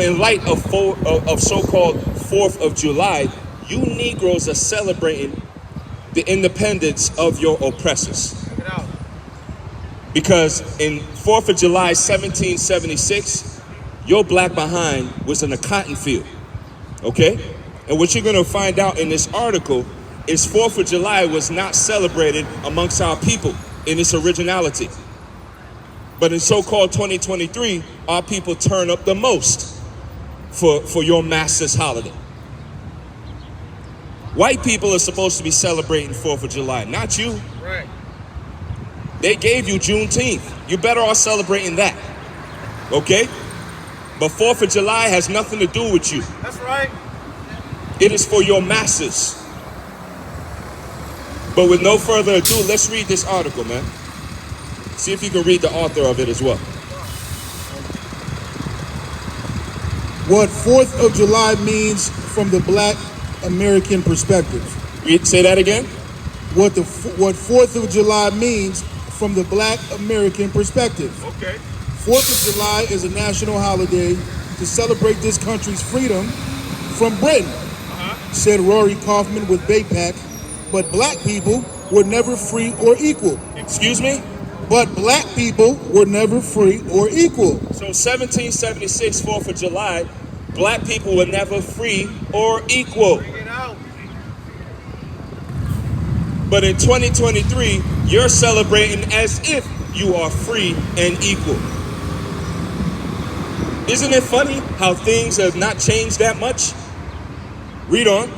In light of so-called 4th of July, you Negroes are celebrating the independence of your oppressors. Because in 4th of July, 1776, your black behind was in a cotton field, okay? And what you're gonna find out in this article is 4th of July was not celebrated amongst our people in its originality. But in so-called 2023, our people turn up the most for your master's holiday. White people are supposed to be celebrating 4th of July, not you. Right. They gave you Juneteenth. You better off celebrating that, okay? But 4th of July has nothing to do with you. That's right. It is for your masses. But with no further ado, let's read this article, man. See if you can read the author of it as well. What 4th of July means from the Black American perspective. Say that again? What 4th of July means from the Black American perspective. Okay. 4th of July is a national holiday to celebrate this country's freedom from Britain, said Rory Kaufman with BAPAC. But black people were never free or equal. Excuse me? But black people were never free or equal. So 1776, 4th of July, black people were never free or equal. Bring it out. But in 2023, you're celebrating as if you are free and equal. Isn't it funny how things have not changed that much? Read on.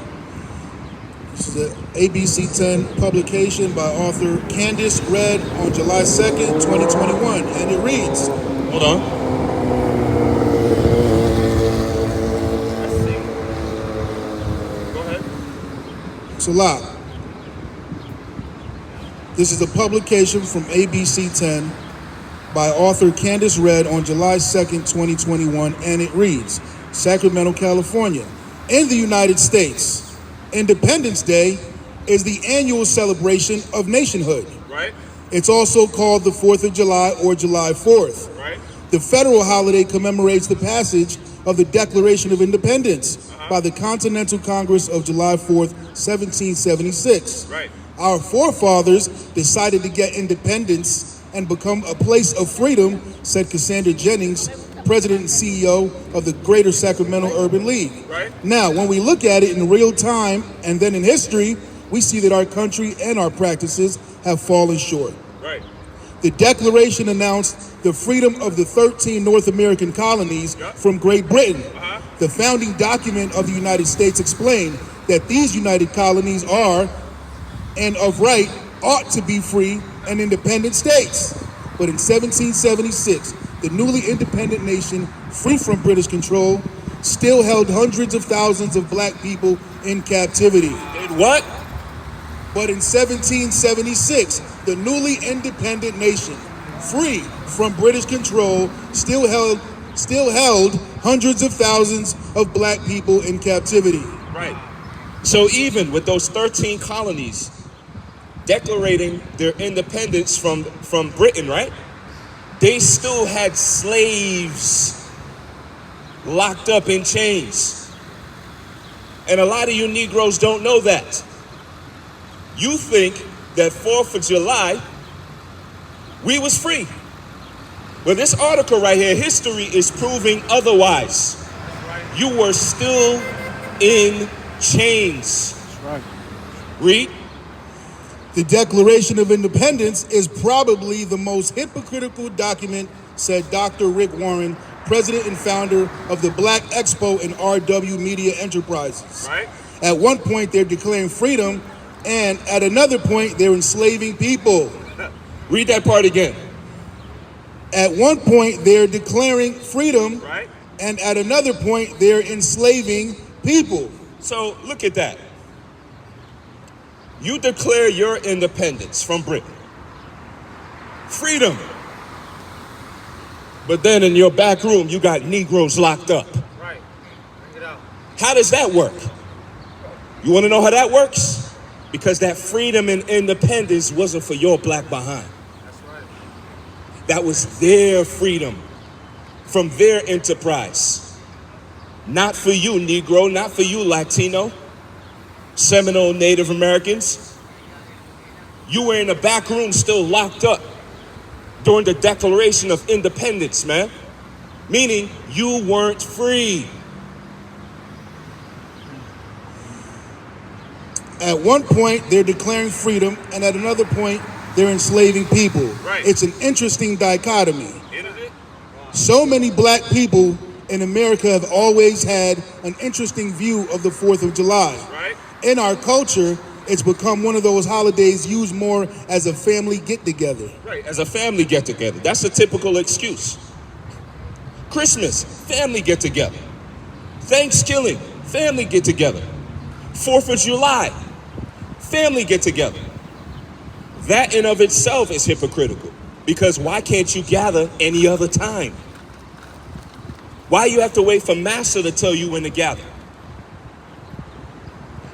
This is an ABC 10 publication by author Candace Red on July 2nd, 2021, and it reads, Hold on. Let's see. Go ahead. it's a lot. This is a publication from ABC 10 by author Candace Red on July 2nd, 2021, and it reads, Sacramento, California. In the United States, Independence Day is the annual celebration of nationhood. Right? It's also called the 4th of July or July 4th. Right? The federal holiday commemorates the passage of the Declaration of Independence by the Continental Congress of July 4th, 1776. Right. Our forefathers decided to get independence and become a place of freedom, said Cassandra Jennings, President and CEO of the Greater Sacramento Urban League. Right. Now, when we look at it in real time and then in history, we see that our country and our practices have fallen short. Right. The Declaration announced the freedom of the 13 North American colonies from Great Britain. The founding document of the United States explained that these united colonies are, and of right, ought to be free and independent states. But in 1776, the newly independent nation, free from British control, still held hundreds of thousands of black people in captivity. Did what? But in 1776, the newly independent nation, free from British control, still held hundreds of thousands of black people in captivity. Right. So even with those 13 colonies declaring their independence from Britain, right? They still had slaves locked up in chains. And a lot of you Negroes don't know that. You think that 4th of July, we was free. But this article right here, history is proving otherwise. You were still in chains. That's right. Read. The Declaration of Independence is probably the most hypocritical document, said Dr. Rick Warren, president and founder of the Black Expo and RW Media Enterprises. Right. At one point, they're declaring freedom, and at another point, they're enslaving people. Read that part again. At one point, they're declaring freedom, Right. and at another point, they're enslaving people. So look at that. You declare your independence from Britain. Freedom. But then in your back room, you got Negroes locked up. Right. Bring it out. How does that work? You want to know how that works? Because that freedom and independence wasn't for your black behind. That's right. That was their freedom from their enterprise. Not for you, Negro, not for you, Latino, Seminole Native Americans. You were in the back room still locked up during the Declaration of Independence, man. Meaning you weren't free. At one point, they're declaring freedom, and at another point, they're enslaving people. Right. It's an interesting dichotomy. Isn't it? So many black people in America have always had an interesting view of the 4th of July. Right. In our culture, it's become one of those holidays used more as a family get-together. Right, as a family get-together. That's a typical excuse. Christmas, family get-together. Thanksgiving, family get-together. 4th of July, family get-together. That in of itself is hypocritical, because why can't you gather any other time? Why you have to wait for Master to tell you when to gather?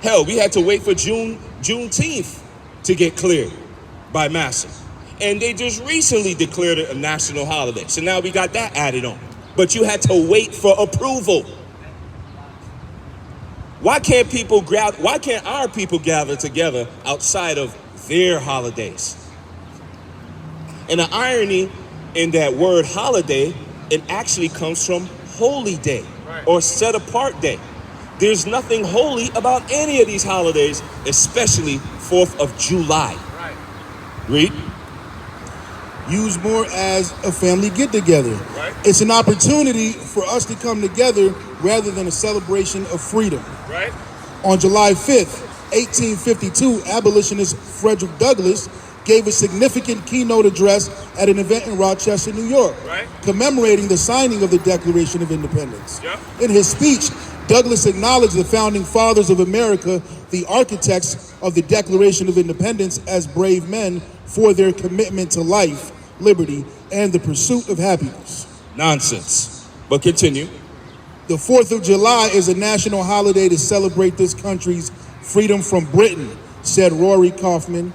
Hell, we had to wait for Juneteenth to get cleared by Master. And they just recently declared it a national holiday. So now we got that added on. But you had to wait for approval. Why can't our people gather together outside of their holidays? And the irony in that word holiday, it actually comes from holy day, or set apart day. There's nothing holy about any of these holidays, especially 4th of July. Right. Read. Used more as a family get-together. Right. It's an opportunity for us to come together rather than a celebration of freedom. Right. On July 5th, 1852, abolitionist Frederick Douglass gave a significant keynote address at an event in Rochester, New York, commemorating the signing of the Declaration of Independence. Yep. In his speech, Douglass acknowledged the founding fathers of America, the architects of the Declaration of Independence, as brave men for their commitment to life, liberty, and the pursuit of happiness. Nonsense. But continue. The 4th of July is a national holiday to celebrate this country's freedom from Britain, said Rory Kaufman,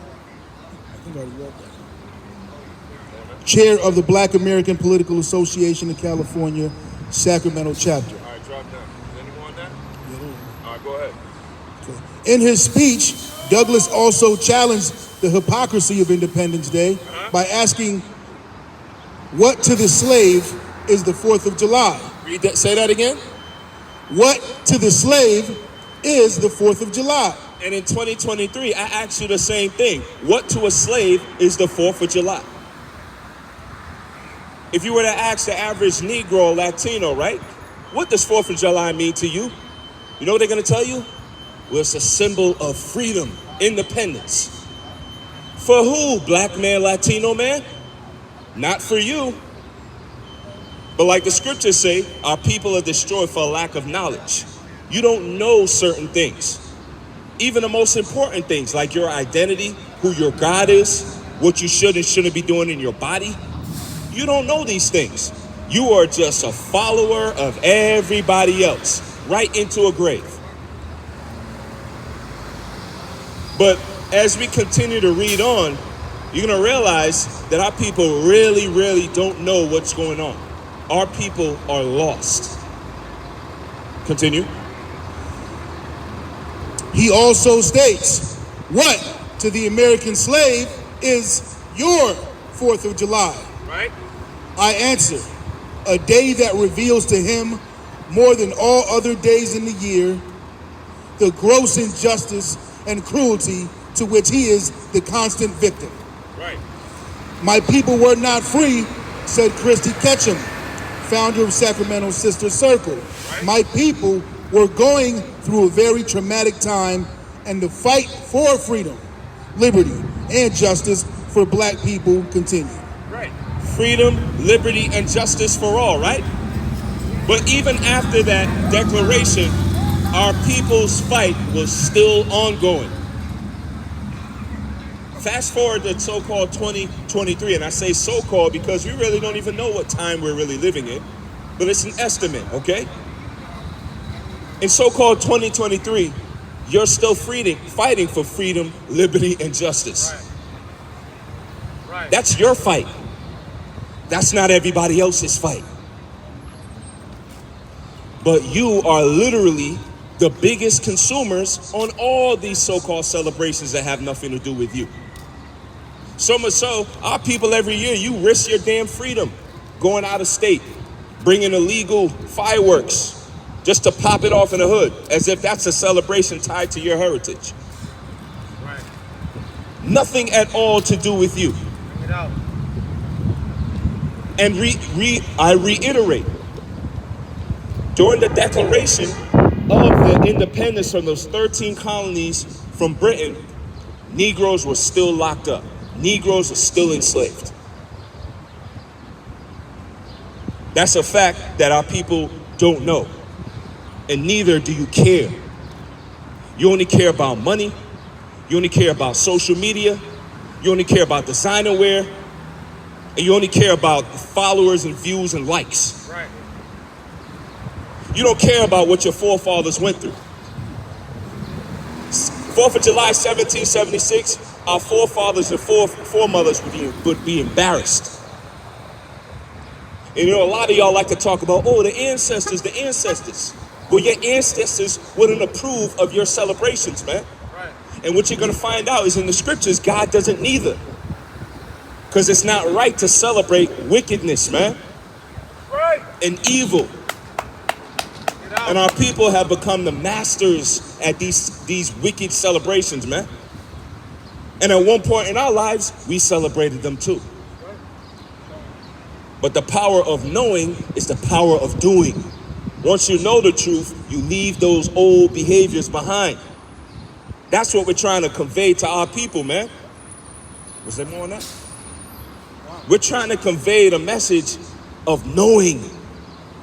chair of the Black American Political Association in California, Sacramento chapter. All right, drop down. Any more on that? All right, go ahead. In his speech, Douglass also challenged the hypocrisy of Independence Day by asking, what to the slave is the 4th of July? Read that. Say that again. What to the slave is the 4th of July? And in 2023, I asked you the same thing. What to a slave is the 4th of July? If you were to ask the average Negro or Latino, right? What does 4th of July mean to you? You know what they're going to tell you? Well, it's a symbol of freedom, independence. For who, black man, Latino man? Not for you. But like the scriptures say, our people are destroyed for a lack of knowledge. You don't know certain things. Even the most important things, like your identity, who your God is, what you should and shouldn't be doing in your body. You don't know these things. You are just a follower of everybody else, right into a grave. But as we continue to read on, you're going to realize that our people really, really don't know what's going on. Our people are lost. Continue. He also states, what to the American slave is your 4th of July? Right? I answer, a day that reveals to him more than all other days in the year the gross injustice and cruelty to which he is the constant victim. Right. My people were not free, said Christy Ketchum, founder of Sacramento Sister Circle. Right. My people were going through a very traumatic time, and the fight for freedom, liberty, and justice for black people continued. Right. Freedom, liberty, and justice for all, right? But even after that declaration, our people's fight was still ongoing. Fast forward to so-called 2023, and I say so-called because we really don't even know what time we're really living in, but it's an estimate, okay? In so-called 2023, you're still fighting for freedom, liberty, and justice. Right. That's your fight. That's not everybody else's fight. But you are literally the biggest consumers on all these so-called celebrations that have nothing to do with you. So much so, our people every year, you risk your damn freedom going out of state, bringing illegal fireworks just to pop it off in the hood, as if that's a celebration tied to your heritage. Right. Nothing at all to do with you. Bring it out. And I reiterate, during the declaration of the independence from those 13 colonies from Britain, Negroes were still locked up. Negroes are still enslaved. That's a fact that our people don't know. And neither do you care. You only care about money. You only care about social media. You only care about designer wear. And you only care about followers and views and likes. Right. You don't care about what your forefathers went through. 4th of July, 1776, our forefathers and foremothers would be embarrassed. And a lot of y'all like to talk about, oh, the ancestors. Well, your ancestors wouldn't approve of your celebrations, man. Right. And what you're going to find out is in the scriptures, God doesn't neither. Because it's not right to celebrate wickedness, man. Right. And evil. Get out. And our people have become the masters at these wicked celebrations, man. And at one point in our lives, we celebrated them too. But the power of knowing is the power of doing. Once you know the truth, you leave those old behaviors behind. That's what we're trying to convey to our people, man. Was there more on that? We're trying to convey the message of knowing,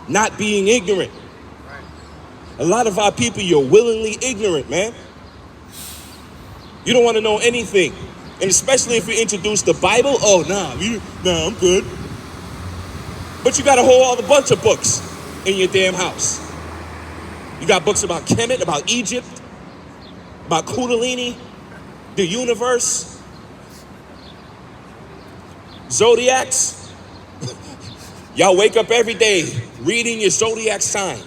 not being ignorant. A lot of our people, you're willingly ignorant, man. You don't want to know anything. And especially if you introduce the Bible, oh, nah, I'm good. But you got a whole other bunch of books in your damn house. You got books about Kemet, about Egypt, about Kundalini, the universe, zodiacs. Y'all wake up every day reading your zodiac sign.